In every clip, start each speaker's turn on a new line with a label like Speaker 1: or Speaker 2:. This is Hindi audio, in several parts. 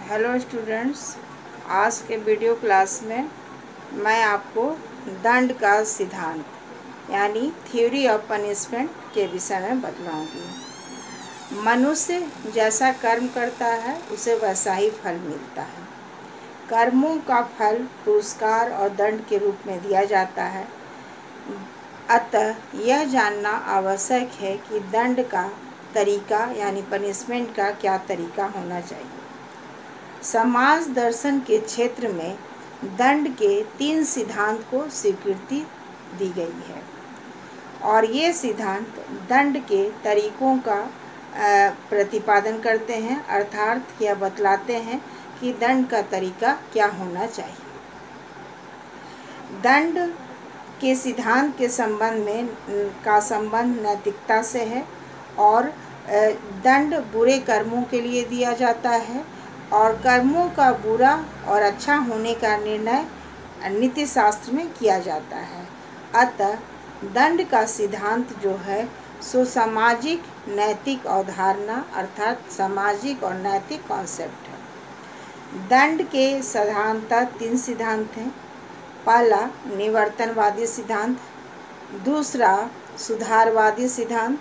Speaker 1: हेलो स्टूडेंट्स, आज के वीडियो क्लास में मैं आपको दंड का सिद्धांत यानी थ्योरी ऑफ पनिशमेंट के विषय में बतलाऊंगी। मनुष्य जैसा कर्म करता है उसे वैसा ही फल मिलता है। कर्मों का फल पुरस्कार और दंड के रूप में दिया जाता है। अतः यह जानना आवश्यक है कि दंड का तरीका यानी पनिशमेंट का क्या तरीका होना चाहिए। समाज दर्शन के क्षेत्र में दंड के 3 सिद्धांत को स्वीकृति दी गई है और ये सिद्धांत दंड के तरीकों का प्रतिपादन करते हैं, अर्थात यह बतलाते हैं कि दंड का तरीका क्या होना चाहिए। दंड के सिद्धांत के संबंध नैतिकता से है और दंड बुरे कर्मों के लिए दिया जाता है और कर्मों का बुरा और अच्छा होने का निर्णय नीति शास्त्र में किया जाता है। अतः दंड का सिद्धांत जो है सो सामाजिक नैतिक अवधारणा अर्थात सामाजिक और नैतिक कॉन्सेप्ट है। दंड के साधारणतः 3 सिद्धांत हैं। पहला निवर्तनवादी सिद्धांत, दूसरा सुधारवादी सिद्धांत,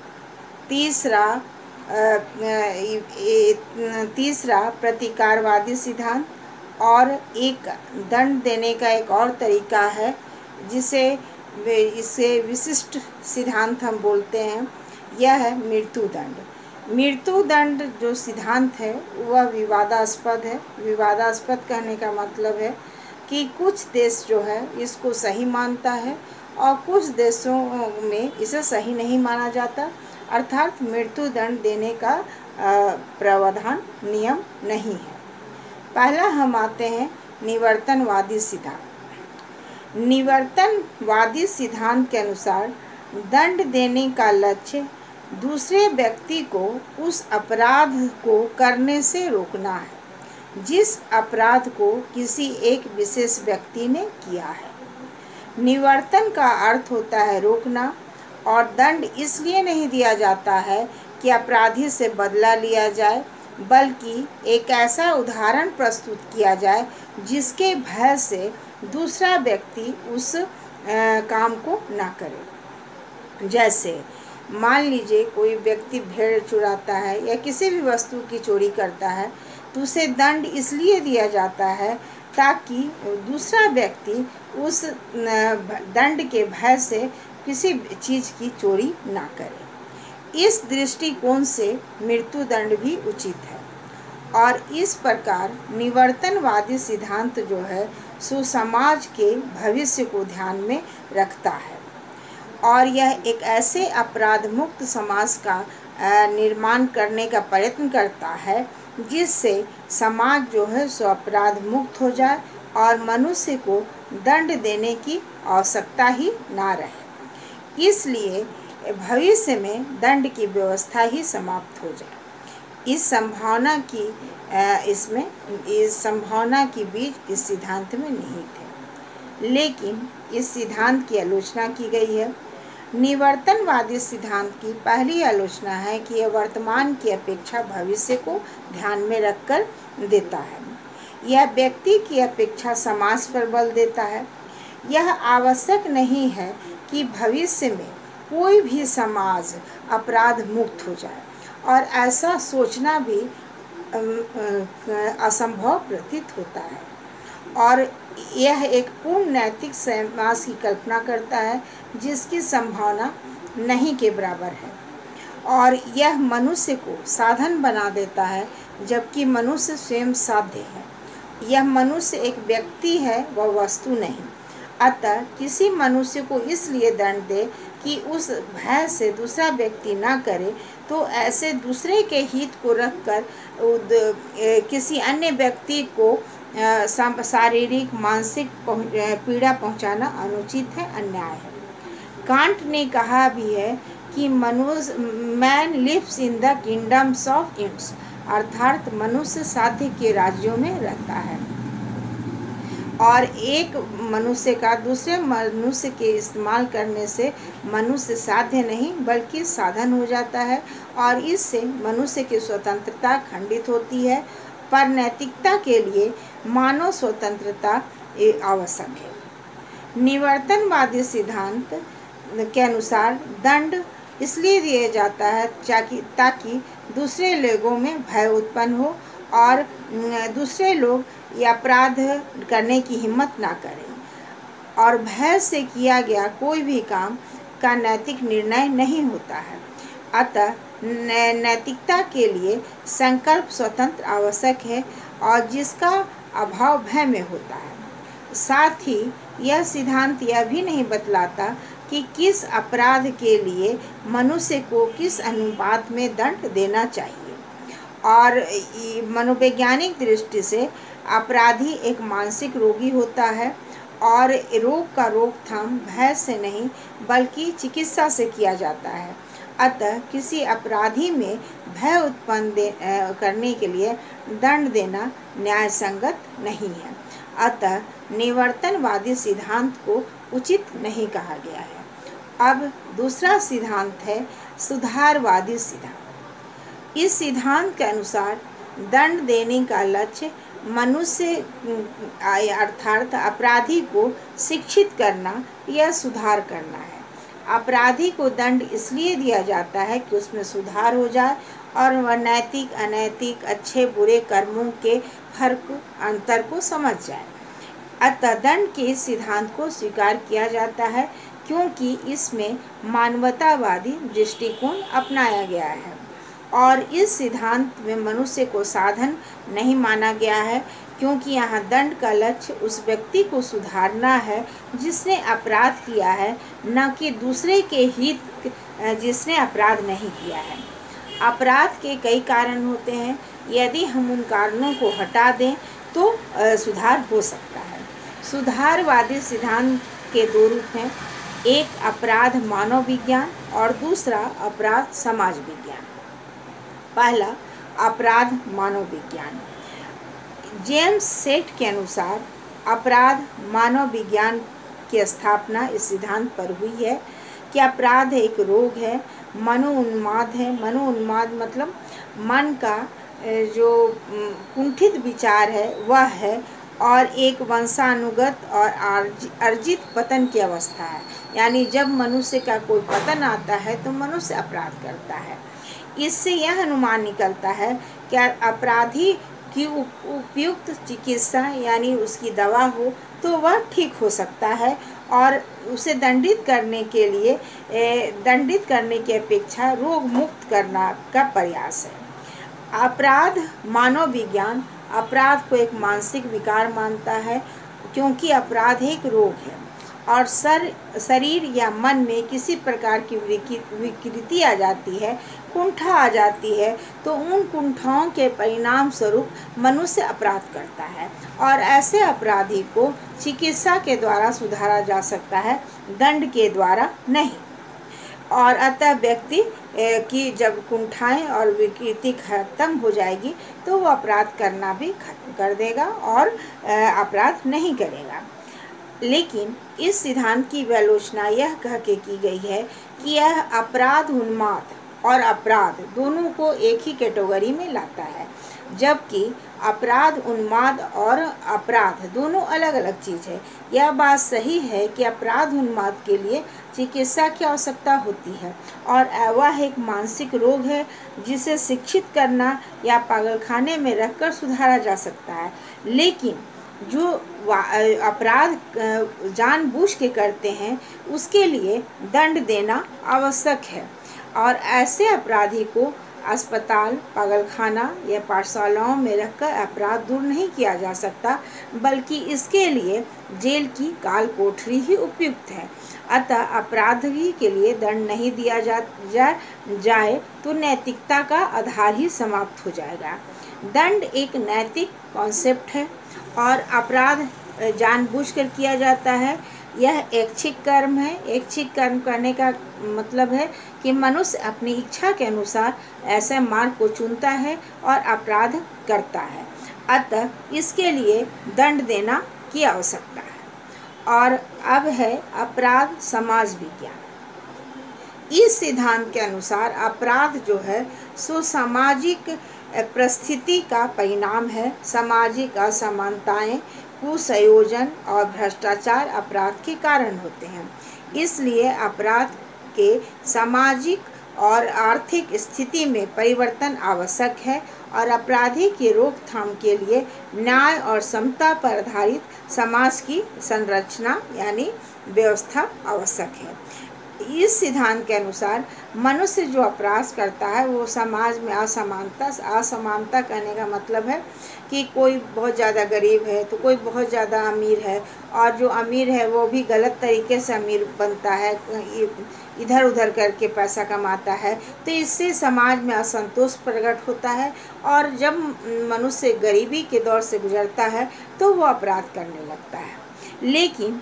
Speaker 1: तीसरा प्रतिकारवादी सिद्धांत और एक दंड देने का एक और तरीका है इसे विशिष्ट सिद्धांत हम बोलते हैं। यह है मृत्युदंड। मृत्युदंड जो सिद्धांत है वह विवादास्पद है। विवादास्पद कहने का मतलब है कि कुछ देश जो है इसको सही मानता है और कुछ देशों में इसे सही नहीं माना जाता, अर्थात मृत्युदंड देने का प्रावधान नियम नहीं है। पहला हम आते हैं निवर्तनवादी सिद्धांत। निवर्तनवादी सिद्धांत के अनुसार दंड देने का लक्ष्य दूसरे व्यक्ति को उस अपराध को करने से रोकना है जिस अपराध को किसी एक विशेष व्यक्ति ने किया है। निवर्तन का अर्थ होता है रोकना और दंड इसलिए नहीं दिया जाता है कि अपराधी से बदला लिया जाए, बल्कि एक ऐसा उदाहरण प्रस्तुत किया जाए जिसके भय से दूसरा व्यक्ति उस काम को ना करे। जैसे मान लीजिए कोई व्यक्ति भेड़ चुराता है या किसी भी वस्तु की चोरी करता है तो उसे दंड इसलिए दिया जाता है ताकि दूसरा व्यक्ति उस दंड के भय से किसी चीज़ की चोरी ना करे। इस दृष्टिकोण से मृत्युदंड भी उचित है और इस प्रकार निवर्तनवादी सिद्धांत जो है सो समाज के भविष्य को ध्यान में रखता है और यह एक ऐसे अपराध मुक्त समाज का निर्माण करने का प्रयत्न करता है जिससे समाज जो है सो अपराध मुक्त हो जाए और मनुष्य को दंड देने की आवश्यकता ही ना रहे। इसलिए भविष्य में दंड की व्यवस्था ही समाप्त हो जाए। इस संभावना की बीज इस सिद्धांत में निहित है, लेकिन इस सिद्धांत की आलोचना की गई है। निवर्तनवादी सिद्धांत की पहली आलोचना है कि यह वर्तमान की अपेक्षा भविष्य को ध्यान में रखकर देता है। यह व्यक्ति की अपेक्षा समाज पर बल देता है। यह आवश्यक नहीं है कि भविष्य में कोई भी समाज अपराध मुक्त हो जाए और ऐसा सोचना भी असंभव प्रतीत होता है और यह एक पूर्ण नैतिक समाज की कल्पना करता है जिसकी संभावना नहीं के बराबर है और यह मनुष्य को साधन बना देता है जबकि मनुष्य स्वयं साध्य है। यह मनुष्य एक व्यक्ति है, वह वस्तु नहीं। अतः किसी मनुष्य को इसलिए दंड दे कि उस भय से दूसरा व्यक्ति ना करे, तो ऐसे दूसरे के हित को रखकर किसी अन्य व्यक्ति को शारीरिक मानसिक पीड़ा पहुंचाना अनुचित है, अन्याय है। कांट ने कहा भी है कि man lives in the kingdoms of its, अर्थात मनुष्य साध्य के राज्यों में रहता है और एक मनुष्य का दूसरे मनुष्य के इस्तेमाल करने से मनुष्य साध्य नहीं बल्कि साधन हो जाता है और इससे मनुष्य की स्वतंत्रता खंडित होती है पर नैतिकता के लिए मानव स्वतंत्रता आवश्यक है। निवर्तनवादी सिद्धांत के अनुसार दंड इसलिए दिया जाता है ताकि दूसरे लोगों में भय उत्पन्न हो और दूसरे लोग ये अपराध करने की हिम्मत ना करें, और भय से किया गया कोई भी काम का नैतिक निर्णय नहीं होता है। अतः नैतिकता के लिए संकल्प स्वतंत्र आवश्यक है और जिसका अभाव भय में होता है। साथ ही यह सिद्धांत यह भी नहीं बतलाता कि किस अपराध के लिए मनुष्य को किस अनुपात में दंड देना चाहिए, और मनोवैज्ञानिक दृष्टि से अपराधी एक मानसिक रोगी होता है और रोग का रोकथाम भय से नहीं बल्कि चिकित्सा से किया जाता है। अतः किसी अपराधी में भय उत्पन्न करने के लिए दंड देना न्यायसंगत नहीं है। अतः निवर्तनवादी सिद्धांत को उचित नहीं कहा गया है। अब दूसरा सिद्धांत है सुधारवादी सिद्धांत। इस सिद्धांत के अनुसार दंड देने का लक्ष्य मनुष्य अर्थात अपराधी को शिक्षित करना या सुधार करना है। अपराधी को दंड इसलिए दिया जाता है कि उसमें सुधार हो जाए और वह नैतिक अनैतिक अच्छे बुरे कर्मों के फर्क अंतर को समझ जाए। अतः दंड के इस सिद्धांत को स्वीकार किया जाता है क्योंकि इसमें मानवतावादी दृष्टिकोण अपनाया गया है और इस सिद्धांत में मनुष्य को साधन नहीं माना गया है, क्योंकि यहाँ दंड का लक्ष्य उस व्यक्ति को सुधारना है जिसने अपराध किया है, न कि दूसरे के हित जिसने अपराध नहीं किया है। अपराध के कई कारण होते हैं, यदि हम उन कारणों को हटा दें तो सुधार हो सकता है। सुधारवादी सिद्धांत के दो रूप हैं, एक अपराध मानव विज्ञान और दूसरा अपराध समाज विज्ञान। पहला अपराध मानव विज्ञान। जेम्स सेट के अनुसार अपराध मानव विज्ञान की स्थापना इस सिद्धांत पर हुई है कि अपराध एक रोग है, मनोउन्माद है। मनोउन्माद मतलब मन का जो कुंठित विचार है वह है और एक वंशानुगत और अर्जित पतन की अवस्था है। यानी जब मनुष्य का कोई पतन आता है तो मनुष्य अपराध करता है। इससे यह अनुमान निकलता है कि अपराधी की उपयुक्त चिकित्सा यानी उसकी दवा हो तो वह ठीक हो सकता है और उसे दंडित करने की अपेक्षा रोग मुक्त करना का प्रयास है। अपराध मानव विज्ञान अपराध को एक मानसिक विकार मानता है क्योंकि अपराध एक रोग है और शरीर या मन में किसी प्रकार की विकृति आ जाती है, कुंठा आ जाती है, तो उन कुंठाओं के परिणाम स्वरूप मनुष्य अपराध करता है और ऐसे अपराधी को चिकित्सा के द्वारा सुधारा जा सकता है, दंड के द्वारा नहीं। और अतः व्यक्ति की जब कुंठाएं और विकृति खत्म हो जाएगी तो वो अपराध करना भी खत्म कर देगा और अपराध नहीं करेगा। लेकिन इस सिद्धांत की आलोचना यह कह के की गई है कि यह अपराध उन्माद और अपराध दोनों को एक ही कैटेगरी में लाता है, जबकि अपराध उन्माद और अपराध दोनों अलग अलग चीज़ है। यह बात सही है कि अपराध उन्माद के लिए चिकित्सा की आवश्यकता होती है और वह एक मानसिक रोग है जिसे शिक्षित करना या पागलखाने में रखकर सुधारा जा सकता है। लेकिन जो अपराध जानबूझ के करते हैं उसके लिए दंड देना आवश्यक है और ऐसे अपराधी को अस्पताल, पागलखाना या पाठशालाओं में रखकर अपराध दूर नहीं किया जा सकता, बल्कि इसके लिए जेल की काल कोठरी ही उपयुक्त है। अतः अपराधी के लिए दंड नहीं दिया जाए तो नैतिकता का आधार ही समाप्त हो जाएगा। दंड एक नैतिक कॉन्सेप्ट है और अपराध जानबूझकर किया जाता है। यह ऐच्छिक कर्म है। ऐच्छिक कर्म करने का मतलब है कि मनुष्य अपनी इच्छा के अनुसार ऐसे मार्ग को चुनता है और अपराध करता है। अतः इसके लिए दंड देना की आवश्यकता है। और अब है अपराध समाज विज्ञान। इस सिद्धांत के अनुसार अपराध जो है सो सामाजिक परिस्थिति का परिणाम है। सामाजिक असमानताएं, कुसंयोजन और भ्रष्टाचार अपराध के कारण होते हैं। इसलिए अपराध के सामाजिक और आर्थिक स्थिति में परिवर्तन आवश्यक है और अपराधी की रोकथाम के लिए न्याय और समता पर आधारित समाज की संरचना यानी व्यवस्था आवश्यक है। इस सिद्धांत के अनुसार मनुष्य जो अपराध करता है वो समाज में असमानता कहने का मतलब है कि कोई बहुत ज़्यादा गरीब है तो कोई बहुत ज़्यादा अमीर है, और जो अमीर है वो भी गलत तरीके से अमीर बनता है, इधर उधर करके पैसा कमाता है, तो इससे समाज में असंतोष प्रकट होता है। और जब मनुष्य गरीबी के दौर से गुजरता है तो वो अपराध करने लगता है। लेकिन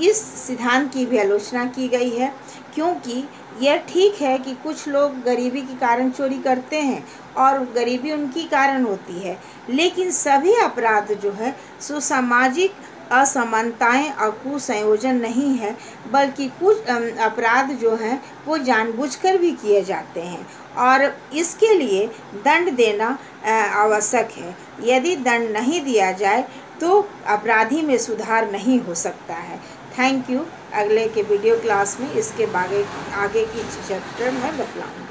Speaker 1: इस सिद्धांत की भी आलोचना की गई है, क्योंकि यह ठीक है कि कुछ लोग गरीबी के कारण चोरी करते हैं और गरीबी उनकी कारण होती है, लेकिन सभी अपराध जो है सो सामाजिक असमानताएं और कुसंयोजन नहीं है, बल्कि कुछ अपराध जो हैं वो जानबूझकर भी किए जाते हैं और इसके लिए दंड देना आवश्यक है। यदि दंड नहीं दिया जाए तो अपराधी में सुधार नहीं हो सकता है। Thank you. अगले के वीडियो क्लास में इसके आगे की चैप्टर में बतलाऊँगी।